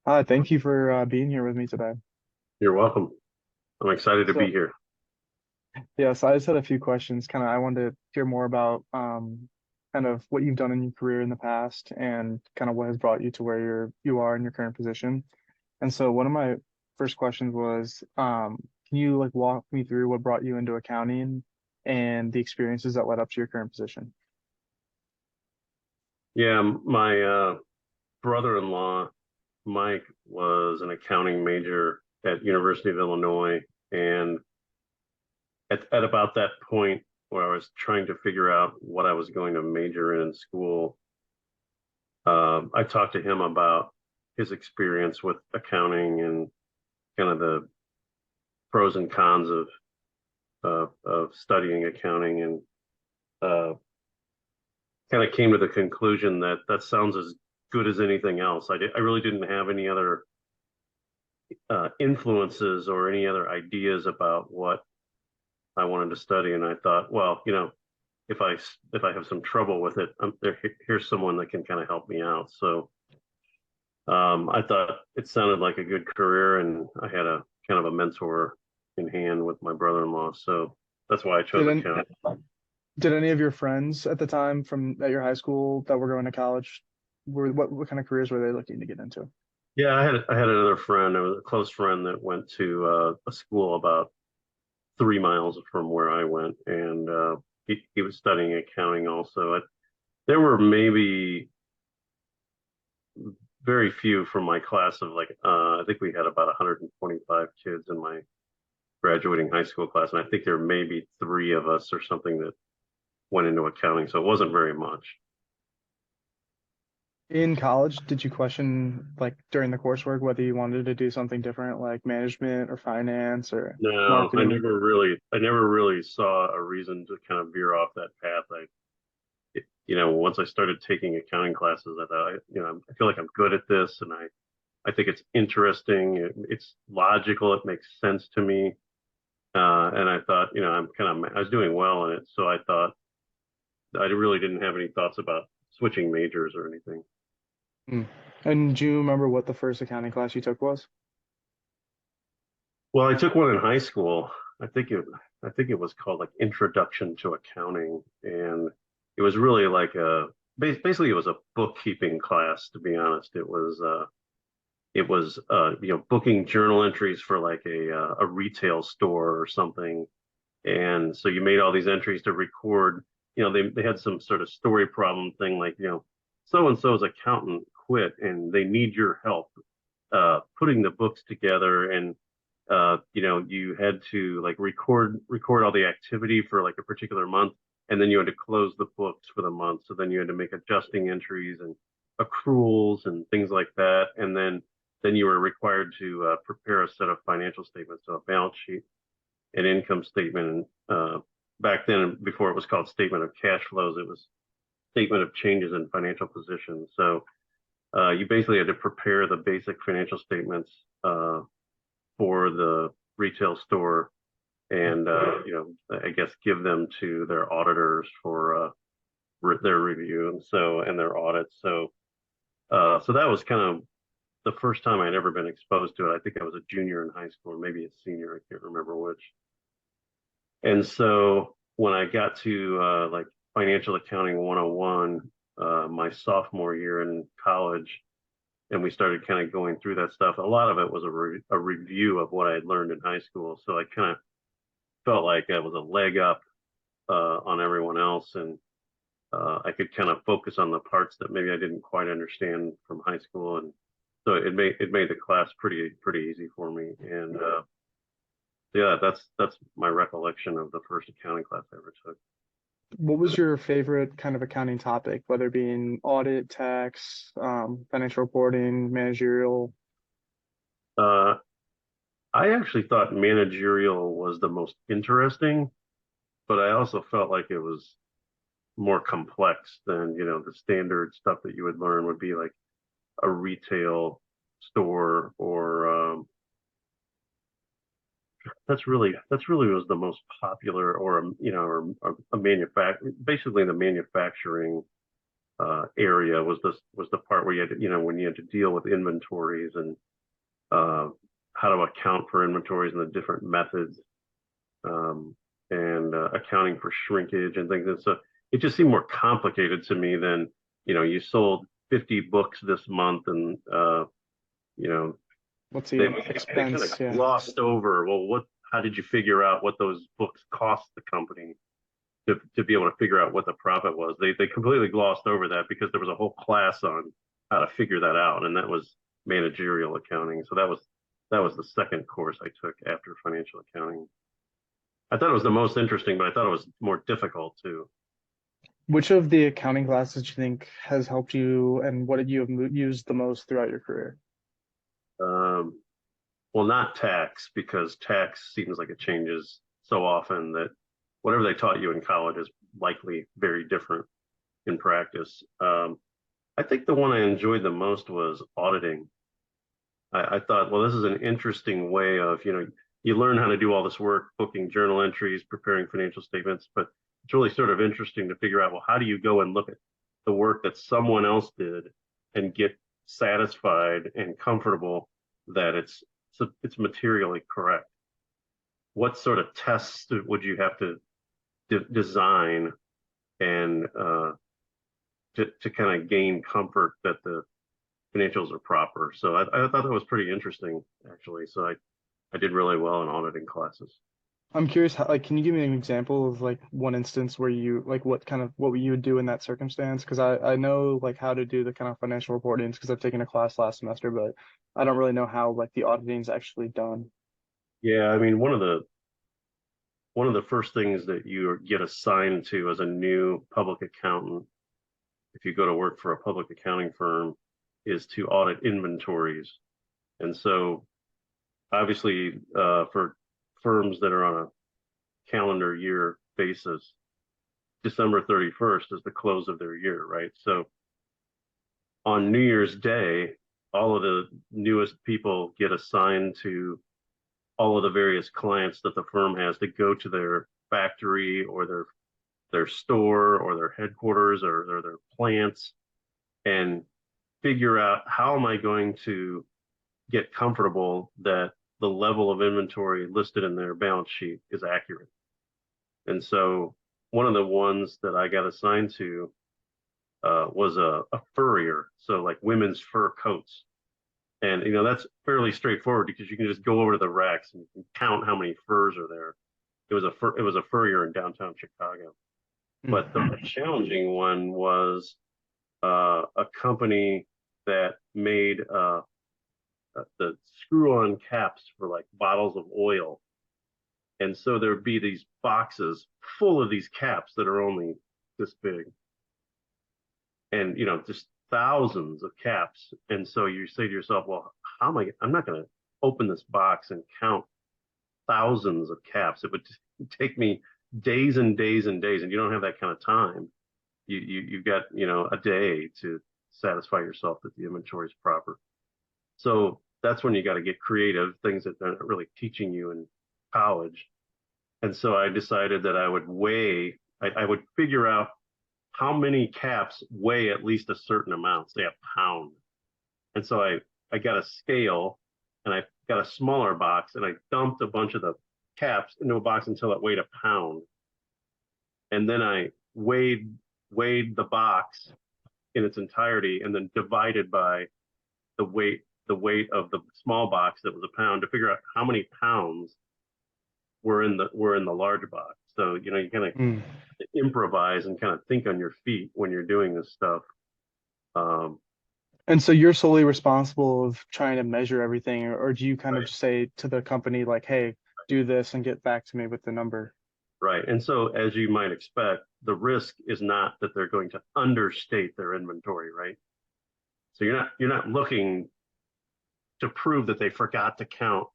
Hi, thank you for being here with me today. You're welcome. I'm excited to be So, here. yes, I just had a few questions. I wanted to hear more about kind of what you've done in your career in the past and kind of what has brought you to where you are in your current position. And so, one of my first questions was, can you like walk me through what brought you into accounting and the experiences that led up to your current position? Yeah, my brother-in-law, Mike, was an accounting major at University of Illinois, and at about that point where I was trying to figure out what I was going to major in school, I talked to him about his experience with accounting and kind of the pros and cons of studying accounting, and uh, kind of came to the conclusion that that sounds as good as anything else. I really didn't have any other influences or any other ideas about what I wanted to study, and I thought, well, if I have some trouble with it, here's someone that can kind of help me out. So I thought it sounded like a good career, and I had a kind of a mentor in hand with my brother-in-law. So that's why I chose Did any, accounting. did any of your friends at the time from at your high school that were going to college, what kind of careers were they looking to get into? Yeah, I had another friend, a close friend that went to a school about 3 miles from where I went, and he was studying accounting also. There were maybe very few from my class of like I think we had about 125 kids in my graduating high school class, and I think there may be three of us or something that went into accounting, so it wasn't very much. In college, did you question like during the coursework whether you wanted to do something different like management or finance or No, marketing? I never really saw a reason to kind of veer off that path. Once I started taking accounting classes, I thought, I feel like I'm good at this, and I think it's interesting. It's logical. It makes sense to me. And I thought, I was doing well in it. So I thought I really didn't have any thoughts about switching majors or anything. Hmm. And do you remember what the first accounting class you took was? Well, I took one in high school. I think it, I think it was called like Introduction to Accounting. And it was really like basically it was a bookkeeping class, to be honest. It was booking journal entries for like a retail store or something, and so you made all these entries to record. They had some sort of story problem thing, like, so and so's accountant quit and they need your help putting the books together. And you had to like record all the activity for like a particular month, and then you had to close the books for the month. So then you had to make adjusting entries and accruals and things like that, and then you were required to prepare a set of financial statements, so a balance sheet, an income statement, and back then, before it was called statement of cash flows, it was statement of changes in financial position. So you basically had to prepare the basic financial statements for the retail store, and I guess give them to their auditors for their review, and their audits. So that was kind of the first time I'd ever been exposed to it. I think I was a junior in high school, or maybe a senior. I can't remember which. And so when I got to like financial accounting 101, my sophomore year in college, and we started kind of going through that stuff, a lot of it was a review of what I had learned in high school. So I kind of felt like I was a leg up on everyone else, and I could kind of focus on the parts that maybe I didn't quite understand from high school, and so it made the class pretty easy for me. And yeah, that's my recollection of the first accounting class I ever took. What was your favorite kind of accounting topic, whether it being audit, tax, financial reporting, managerial? Uh, I actually thought managerial was the most interesting, but I also felt like it was more complex than, the standard stuff that you would learn would be like a retail store, or that's really was the most popular, or or a basically the manufacturing area was the part where you had to, when you had to deal with inventories and uh, how to account for inventories and the different methods, um, and accounting for shrinkage and things. And so it just seemed more complicated to me than, you sold 50 books this month, and you know What's they the they kind expense? of Yeah. glossed over, well, how did you figure out what those books cost the company to be able to figure out what the profit was? They completely glossed over that because there was a whole class on how to figure that out, and that was managerial accounting. So that was the second course I took after financial accounting. I thought it was the most interesting, but I thought it was more difficult too. Which of the accounting classes do you think has helped you, and what did you have used the most throughout your career? Um, well, not tax, because tax seems like it changes so often that whatever they taught you in college is likely very different in practice. I think the one I enjoyed the most was auditing. I thought, well, this is an interesting way of, you learn how to do all this work, booking journal entries, preparing financial statements, but it's really sort of interesting to figure out, well, how do you go and look at the work that someone else did and get satisfied and comfortable that it's materially correct? What sort of tests would you have to design and to kind of gain comfort that the financials are proper? So I thought that was pretty interesting, actually. So I did really well in auditing classes. I'm curious, how, like, can you give me an example of like one instance where you like what you would do in that circumstance? Because I know like how to do the kind of financial reporting because I've taken a class last semester, but I don't really know how like the auditing is actually done. Yeah, I mean, one of the first things that you get assigned to as a new public accountant, if you go to work for a public accounting firm, is to audit inventories. And so, obviously, for firms that are on a calendar year basis, December 31st is the close of their year, right? So on New Year's Day, all of the newest people get assigned to all of the various clients that the firm has to go to their factory or their store or their headquarters or their plants and figure out, how am I going to get comfortable that the level of inventory listed in their balance sheet is accurate. And so one of the ones that I got assigned to was a furrier, so like women's fur coats. And that's fairly straightforward because you can just go over to the racks and you can count how many furs are there. It was a furrier in downtown Chicago. But the Mm. more challenging one was a company that made the screw-on caps for like bottles of oil. And so there'd be these boxes full of these caps that are only this big, and just thousands of caps. And so you say to yourself, well, I'm not going to open this box and count thousands of caps. It would take me days and days and days, and you don't have that kind of time. You've got a day to satisfy yourself that the inventory is proper. So that's when you got to get creative, things that they're not really teaching you in college. And so I decided that I would figure out how many caps weigh at least a certain amount, say a pound. And so I got a scale and I got a smaller box and I dumped a bunch of the caps into a box until it weighed a pound. And then I weighed the box in its entirety and then divided by the weight of the small box that was a pound to figure out how many pounds were in the large box. So you kind of Mm. improvise and kind of think on your feet when you're doing this stuff. Um, And so you're solely responsible of trying to measure everything, or do you kind of right, just say to the company like, "Hey, do this and get back to me with the number"? right. And so, as you might expect, the risk is not that they're going to understate their inventory, right? So you're not looking to prove that they forgot to count,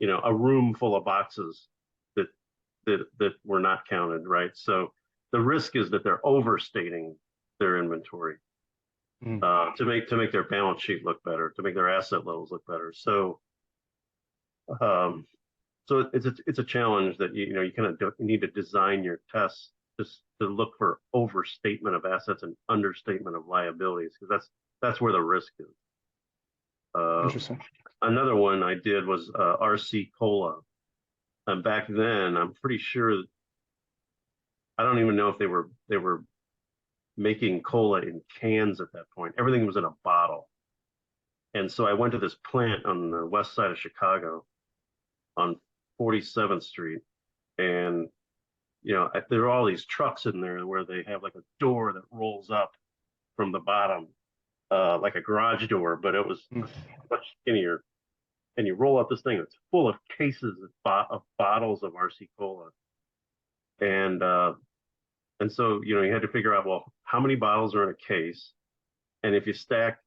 a room full of boxes that that were not counted, right? So the risk is that they're overstating their inventory Mm. to make their balance sheet look better, to make their asset levels look better. Um, so it's a challenge that you kind of need to design your tests to look for overstatement of assets and understatement of liabilities, because that's where the risk is. Uh, Interesting. Another one I did was RC Cola. And back then, I'm pretty sure, I don't even know if they were making cola in cans at that point. Everything was in a bottle. And so I went to this plant on the west side of Chicago on 47th Street, and there are all these trucks in there where they have like a door that rolls up from the bottom, like a garage door, but it was Mm. much skinnier. And you roll up this thing that's full of cases of bottles of RC Cola, and so you had to figure out, well, how many bottles are in a case, and if you stack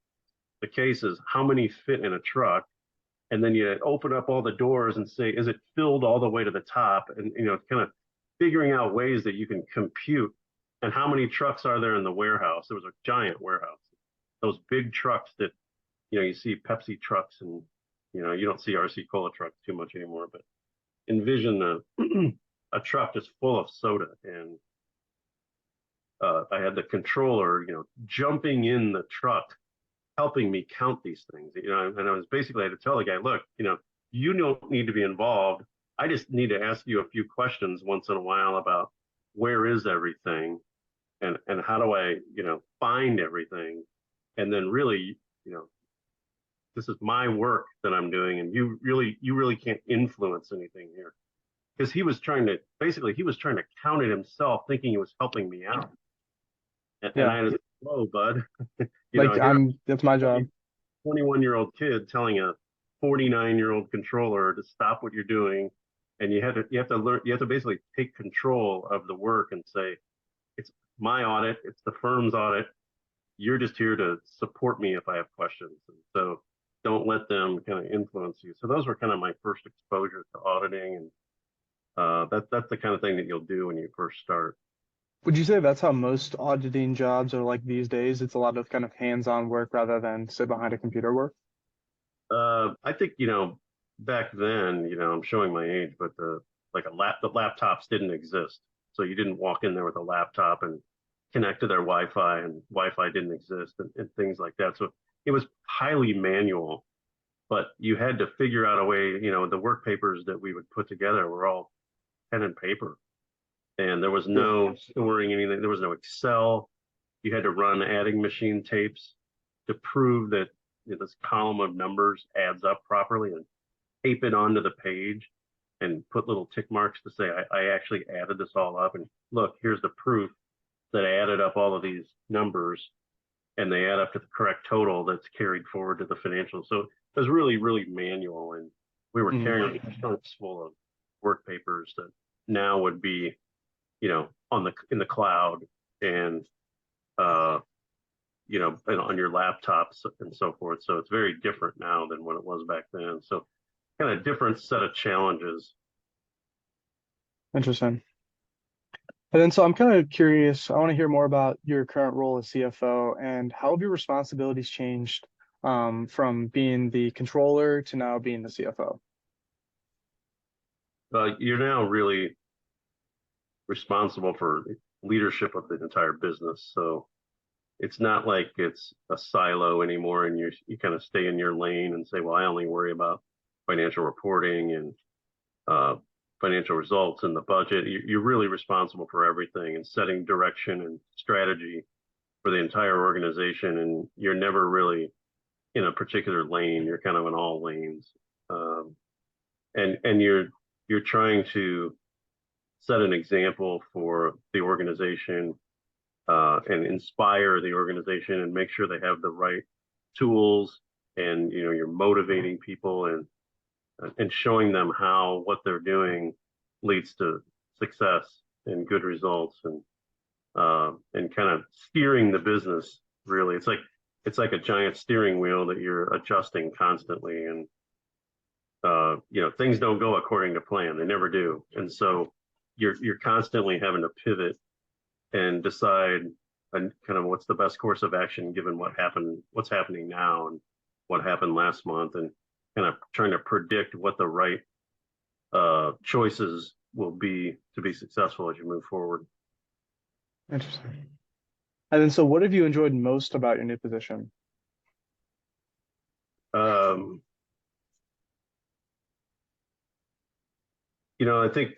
the cases, how many fit in a truck, and then you open up all the doors and say, is it filled all the way to the top, and kind of figuring out ways that you can compute, and how many trucks are there in the warehouse. There was a giant warehouse, those big trucks that you see Pepsi trucks, and you don't see RC Cola trucks too much anymore, but envision a truck just full of soda. And I had the controller jumping in the truck helping me count these things, and I was basically, I had to tell the guy, look, you don't need to be involved. I just need to ask you a few questions once in a while about where is everything, and how do I, find everything. And then really, this is my work that I'm doing, and you really can't influence anything here. Because he was trying to count it himself, thinking he was helping me out. And Yeah. I was, whoa, bud, Like here that's my I'm job. 21-year-old kid telling a 49-year-old controller to stop what you're doing, and you have to basically take control of the work and say, it's my audit, it's the firm's audit. You're just here to support me if I have questions. And so don't let them kind of influence you. So those were kind of my first exposure to auditing, and that's the kind of thing that you'll do when you first start. Would you say that's how most auditing jobs are like these days? It's a lot of kind of hands-on work rather than sit behind a computer work. I think, back then, I'm showing my age, but the laptops didn't exist. So you didn't walk in there with a laptop and connect to their Wi-Fi, and Wi-Fi didn't exist, and things like that. So it was highly manual, but you had to figure out a way, the work papers that we would put together were all pen and paper, and there was Yeah. no storing anything. There was no Excel. You had to run adding machine tapes to prove that this column of numbers adds up properly, and tape it onto the page and put little tick marks to say, I actually added this all up. And look, here's the proof that I added up all of these numbers, and they add up to the correct total that's carried forward to the financials. So it was really, really manual. And we were Mhm. carrying trunks full of work papers that now would be, in the cloud, and uh, and on your laptops and so forth. So it's very different now than what it was back then. So kind of different set of challenges. Interesting. And then, so I'm kind of curious. I want to hear more about your current role as CFO and how have your responsibilities changed from being the controller to now being the CFO? You're now really responsible for leadership of the entire business. So it's not like it's a silo anymore, and you kind of stay in your lane and say, well, I only worry about financial reporting and uh, financial results and the budget. You're really responsible for everything and setting direction and strategy for the entire organization. And you're never really in a particular lane. You're kind of in all lanes, um, and you're trying to set an example for the organization, and inspire the organization and make sure they have the right tools, and you're motivating people, and showing them how what they're doing leads to success and good results, and kind of steering the business. Really, it's like a giant steering wheel that you're adjusting constantly, and things don't go according to plan. They never do, and so you're constantly having to pivot and decide and kind of what's the best course of action given what's happening now, and what happened last month, and kind of trying to predict what the right choices will be to be successful as you move forward. Interesting. And then, so what have you enjoyed most about your new position? Um, I think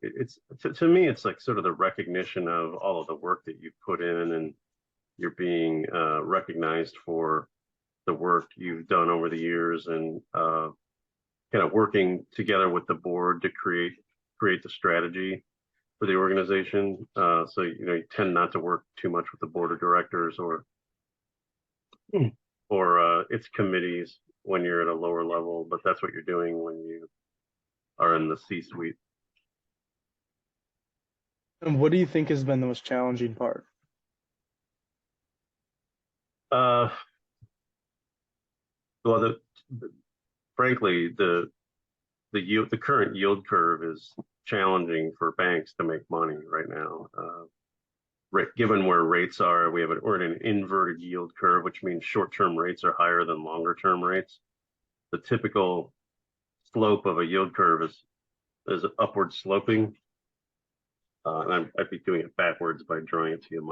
it's to me, it's like sort of the recognition of all of the work that you put in, and you're being recognized for the work you've done over the years, and kind of working together with the board to create the strategy for the organization. So you tend not to work too much with the board of directors or its committees when you're at a lower level, but that's what you're doing when you are in the C-suite. And what do you think has been the most challenging part? Uh, well, frankly, the current yield curve is challenging for banks to make money right now. Given where rates are, we're in an inverted yield curve, which means short-term rates are higher than longer-term rates. The typical slope of a yield curve is upward sloping, and I'd be doing it backwards by drawing it to you.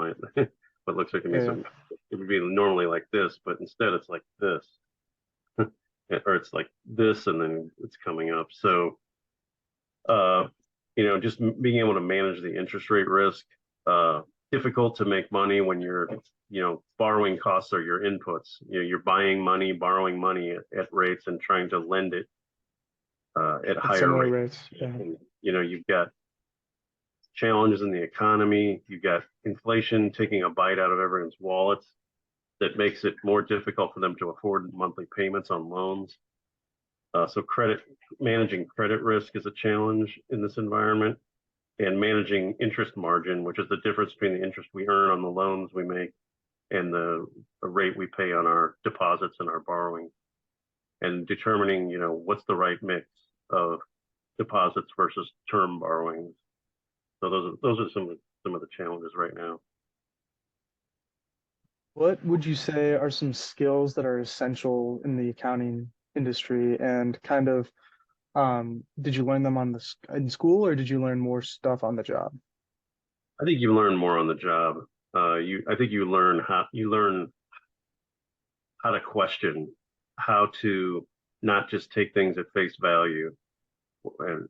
What looks like to me Yeah, something, it would be normally like this, but instead it's like this, or it's like this, and then it's coming up. So uh, just being able to manage the interest rate risk. Uh, Difficult to make money when borrowing costs are your inputs. You're buying money, borrowing money at rates and trying to lend it at at higher similar rates. rates. Yeah. And, you've got challenges in the economy. You've got inflation taking a bite out of everyone's wallets that makes it more difficult for them to afford monthly payments on loans. So managing credit risk is a challenge in this environment, and managing interest margin, which is the difference between the interest we earn on the loans we make and the rate we pay on our deposits and our borrowing, and determining, what's the right mix of deposits versus term borrowings. So those are some of the challenges right now. What would you say are some skills that are essential in the accounting industry, and kind of did you learn them in school, or did you learn more stuff on the job? I think you learn more on the job. I think you learn how to question, how to not just take things at face value, and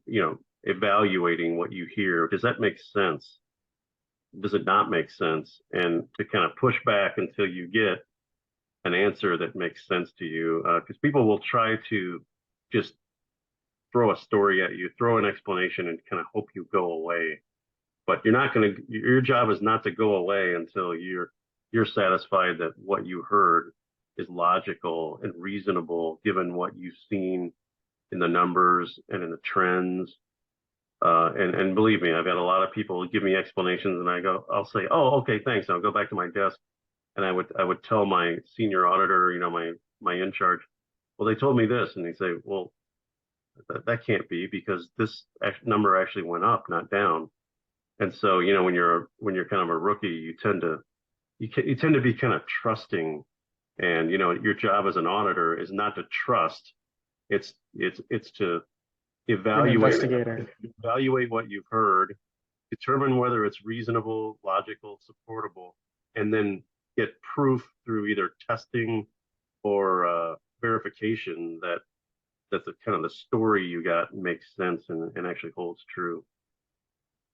evaluating what you hear. Does that make sense? Does it not make sense? And to kind of push back until you get an answer that makes sense to you, because people will try to just throw a story at you, throw an explanation, and kind of hope you go away. But you're not going to. Your job is not to go away until you're satisfied that what you heard is logical and reasonable given what you've seen in the numbers and in the trends. And believe me, I've had a lot of people give me explanations, and I'll say, oh, okay, thanks. And I'll go back to my desk, and I would tell my senior auditor, my in charge, well, they told me this, and they say, well, that can't be because this number actually went up, not down. And so, when you're kind of a rookie, you tend to be kind of trusting, and your job as an auditor is not to trust. It's to You're an evaluate investigator. evaluate what you've heard, determine whether it's reasonable, logical, supportable, and then get proof through either testing or verification that the kind of the story you got makes sense and actually holds true.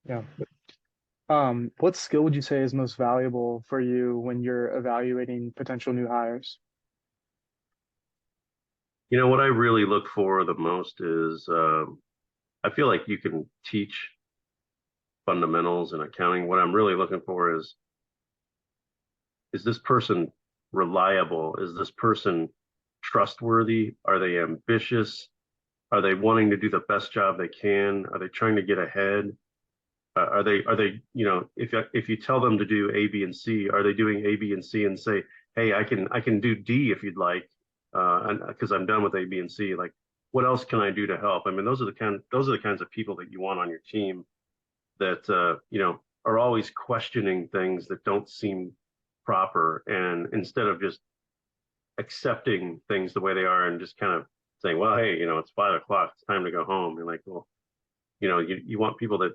Yeah. What skill would you say is most valuable for you when you're evaluating potential new hires? What I really look for the most is I feel like you can teach fundamentals in accounting. What I'm really looking for is this person reliable? Is this person trustworthy? Are they ambitious? Are they wanting to do the best job they can? Are they trying to get ahead? Are they if you tell them to do A, B, and C, are they doing A, B, and C and say, hey, I can do D if you'd like, and because I'm done with A, B, and C. Like, what else can I do to help? I mean, those are the kinds of people that you want on your team that are always questioning things that don't seem proper, and instead of just accepting things the way they are and just kind of saying, well, hey, it's 5 o'clock, it's time to go home. You're like, well, you want people that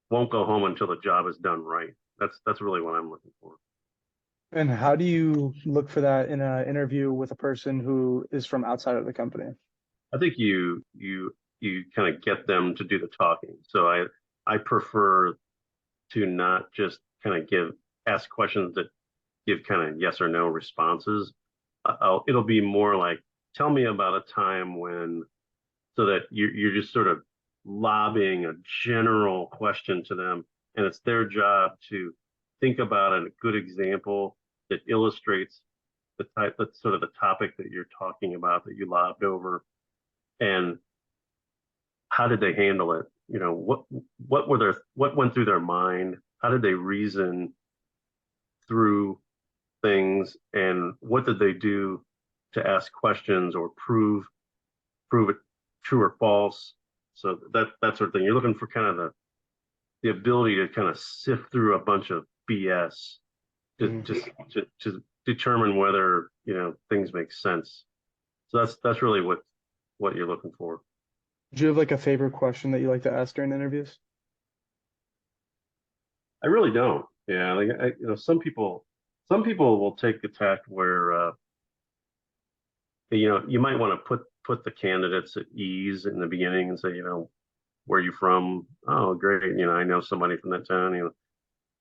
won't go home until the job is done right. That's really what I'm looking for. And how do you look for that in an interview with a person who is from outside of the company? I think you kind of get them to do the talking. So I prefer to not just kind of give ask questions that give kind of yes or no responses. It'll be more like, tell me about a time when, so that you're just sort of lobbying a general question to them, and it's their job to think about a good example that illustrates the type, that's sort of the topic that you're talking about that you lobbed over, and how did they handle it? You know, what went through their mind? How did they reason through things, and what did they do to ask questions or prove it true or false? So that sort of thing. You're looking for kind of the ability to kind of sift through a bunch of BS to Mhm. to determine whether things make sense. So that's really what you're looking for. Do you have like a favorite question that you like to ask during interviews? I really don't. Yeah, like some people will take the tact where you might want to put the candidates at ease in the beginning and say, where are you from? Oh, great. I know somebody from that town.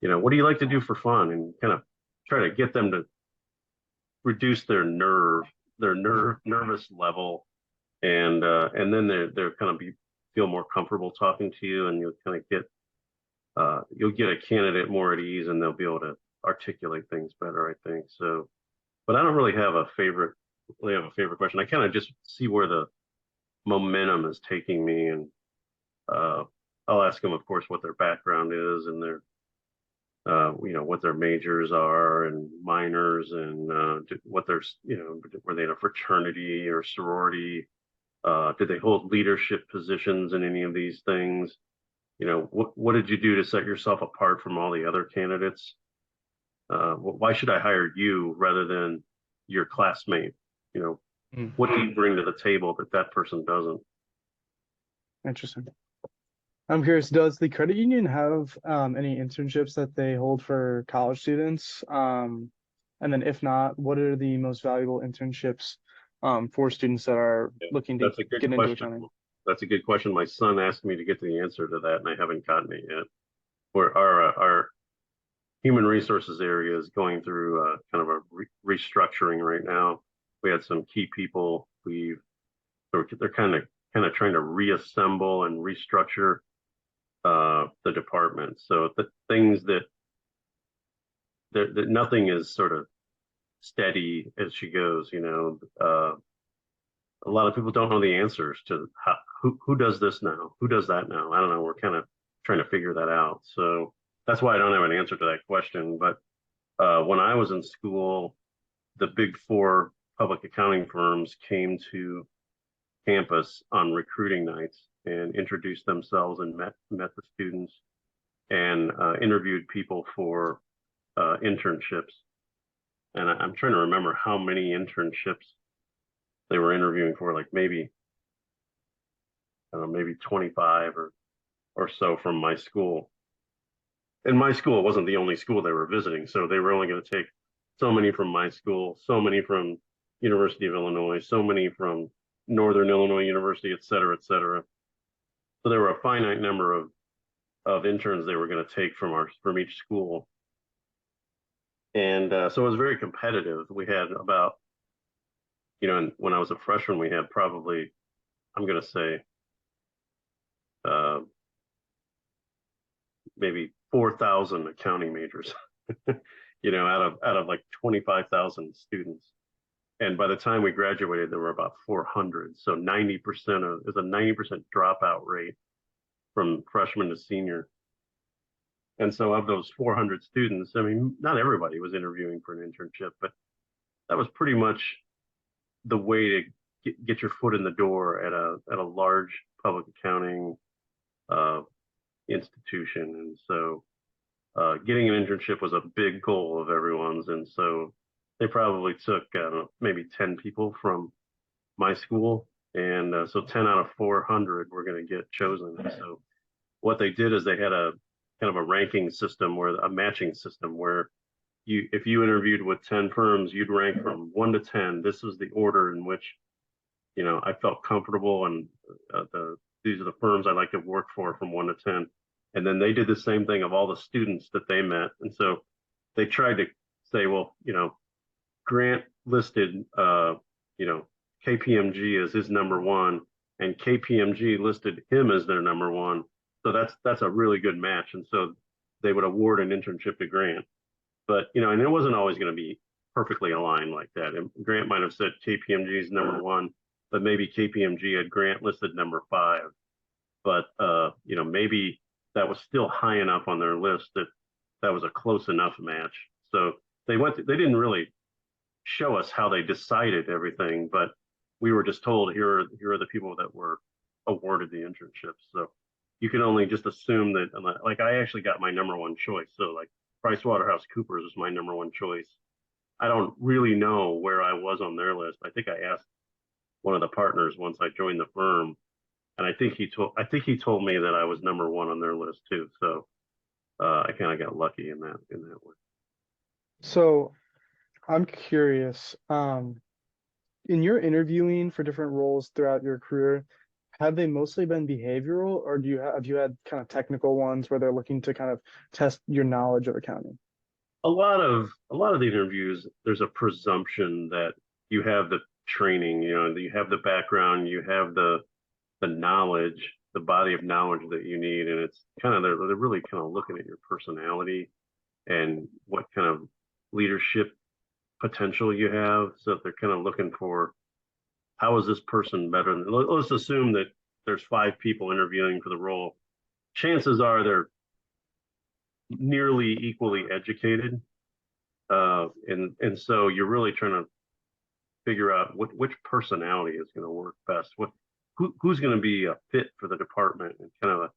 What do you like to do for fun? And kind of try to get them to reduce their nervous level, and then they're kind of feel more comfortable talking to you, and you'll get a candidate more at ease, and they'll be able to articulate things better, I think. So, but I don't really have a favorite question. I kind of just see where the momentum is taking me, and uh, I'll ask them, of course, what their background is and what their majors are and minors, and what their, were they in a fraternity or sorority? Did they hold leadership positions in any of these things? What did you do to set yourself apart from all the other candidates? Why should I hire you rather than your classmate? You know, Mm, what do you bring to the table that that person doesn't? interesting. I'm curious, does the credit union have any internships that they hold for college students? And then if not, what are the most valuable internships for students that are Yeah, looking to that's a good get into question. accounting? That's a good question. My son asked me to get the answer to that, and I haven't gotten it yet. Where our human resources area is going through kind of a restructuring right now. We had some key people. They're kind of trying to reassemble and restructure the department. So the things that nothing is sort of steady as she goes. A lot of people don't know the answers to who does this now, who does that now. I don't know. We're kind of trying to figure that out. So that's why I don't have an answer to that question. But when I was in school, the big four public accounting firms came to campus on recruiting nights and introduced themselves and met the students, and interviewed people for internships. And I'm trying to remember how many internships they were interviewing for, like maybe, I don't know, maybe 25 or so from my school. And my school wasn't the only school they were visiting, so they were only going to take so many from my school, so many from University of Illinois, so many from Northern Illinois University, et cetera, et cetera. So there were a finite number of interns they were going to take from each school, and so it was very competitive. We had about, when I was a freshman, we had probably, I'm going to say, uh, maybe 4,000 accounting majors, out of like 25,000 students. And by the time we graduated, there were about 400. So 90% of is a 90% dropout rate from freshman to senior. And so of those 400 students, I mean, not everybody was interviewing for an internship, but that was pretty much the way to get your foot in the door at a large public accounting uh, institution. And so getting an internship was a big goal of everyone's. And so they probably took, I don't know, maybe 10 people from my school. And so 10 out of 400 were going to get chosen. So what they did is they had kind of a ranking system where a matching system where if you interviewed with 10 firms, you'd rank from 1 to 10. This was the order in which, I felt comfortable and these are the firms I like to work for from 1 to 10. And then they did the same thing of all the students that they met. And so they tried to say, well, Grant listed, KPMG as his number one, and KPMG listed him as their number one. So that's a really good match. And so they would award an internship to Grant. But and it wasn't always going to be perfectly aligned like that. And Grant might have said KPMG is number one, but maybe KPMG had Grant listed number five. But maybe that was still high enough on their list that that was a close enough match. So they didn't really show us how they decided everything, but we were just told here are the people that were awarded the internships. So you can only just assume that, like, I actually got my number one choice. So like PricewaterhouseCoopers is my number one choice. I don't really know where I was on their list. I think I asked one of the partners once I joined the firm, and I think he told me that I was number one on their list too. So I kind of got lucky in that way. So I'm curious, in your interviewing for different roles throughout your career, have they mostly been behavioral, or have you had kind of technical ones where they're looking to kind of test your knowledge of accounting? A lot of the interviews, there's a presumption that you have the training, that you have the background, you have the knowledge, the body of knowledge that you need, and it's kind of they're really kind of looking at your personality and what kind of leadership potential you have. So they're kind of looking for how is this person better than, let's assume that there's 5 people interviewing for the role. Chances are they're nearly equally educated. And so you're really trying to figure out which personality is going to work best. Who's going to be a fit for the department, and kind of in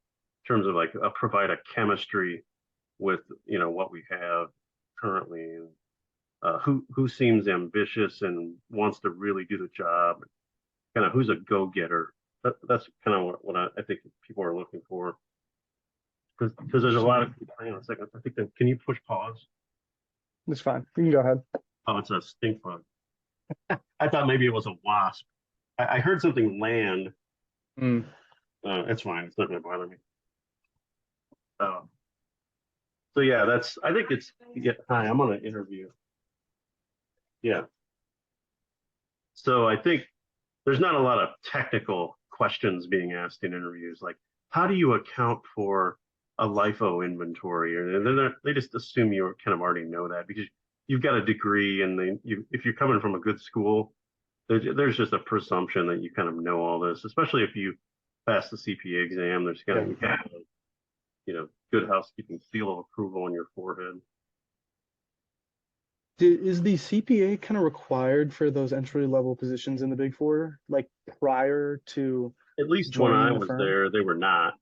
terms of like provide a chemistry with what we have currently, and who seems ambitious and wants to really do the job, kind of who's a go-getter. That's kind of what I think people are looking for, because there's a lot of, hang on a second, I think that, can you push pause? It's fine. You can go ahead. Oh, it's a stink bug. I thought maybe it was a wasp. I heard something land. Mm. It's fine. It's not going to bother me. Uh, so yeah, I think it's, yeah, hi, I'm on an interview. Yeah. So I think there's not a lot of technical questions being asked in interviews. Like, how do you account for a LIFO inventory? And they just assume you kind of already know that because you've got a degree, and if you're coming from a good school, there's just a presumption that you kind of know all this, especially if you pass the CPA exam. There's kind of, good housekeeping seal of approval on your forehead. Is the CPA kind of required for those entry level positions in the Big Four, like prior to At least when I joining the was firm? there, they were not,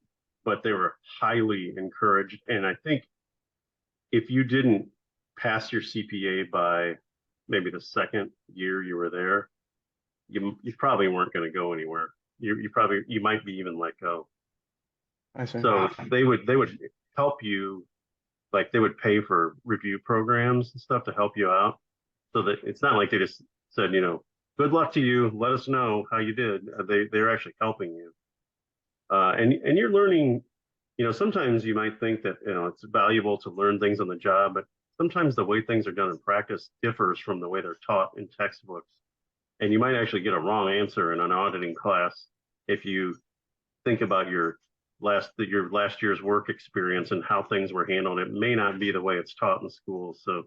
but they were highly encouraged. And I think if you didn't pass your CPA by maybe the second year you were there, you probably weren't going to go anywhere. You might be even let go. I see. So they would help you, like they would pay for review programs and stuff to help you out. So that it's not like they just said, good luck to you. Let us know how you did. They're actually helping you. And you're learning, sometimes you might think that, it's valuable to learn things on the job, but sometimes the way things are done in practice differs from the way they're taught in textbooks. And you might actually get a wrong answer in an auditing class if you think about your last year's work experience and how things were handled. It may not be the way it's taught in school. So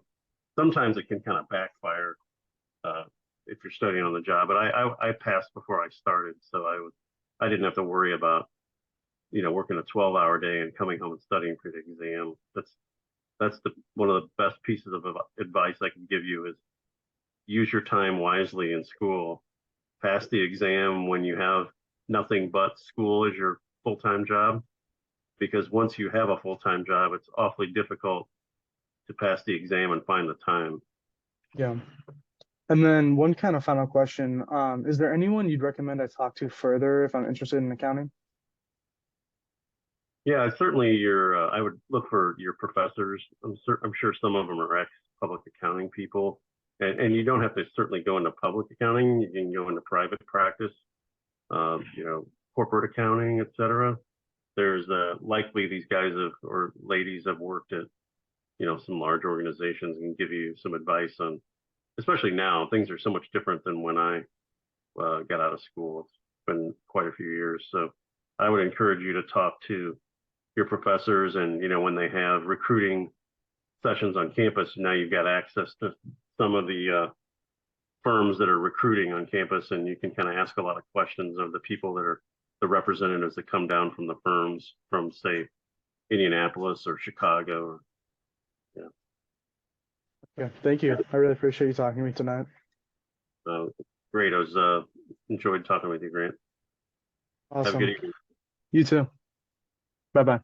sometimes it can kind of backfire if you're studying on the job. But I passed before I started, so I didn't have to worry about working a 12-hour day and coming home and studying for the exam. That's one of the best pieces of advice I can give you is use your time wisely in school. Pass the exam when you have nothing but school as your full-time job, because once you have a full-time job, it's awfully difficult to pass the exam and find the time. Yeah. And then one kind of final question. Is there anyone you'd recommend I talk to further if I'm interested in accounting? Yeah, certainly I would look for your professors. I'm sure some of them are ex-public accounting people. And you don't have to certainly go into public accounting. You can go into private practice, corporate accounting, et cetera. There's likely these guys have or ladies have worked at, some large organizations and give you some advice on, especially now, things are so much different than when I got out of school. It's been quite a few years. So I would encourage you to talk to your professors, and when they have recruiting sessions on campus, now you've got access to some of the firms that are recruiting on campus, and you can kind of ask a lot of questions of the people that are the representatives that come down from the firms from, say, Indianapolis or Chicago. Or, yeah. Yeah, thank you. I really appreciate you talking to me tonight. So great. I was enjoyed talking with you, Grant. Have a good Awesome. evening. You too. Bye bye.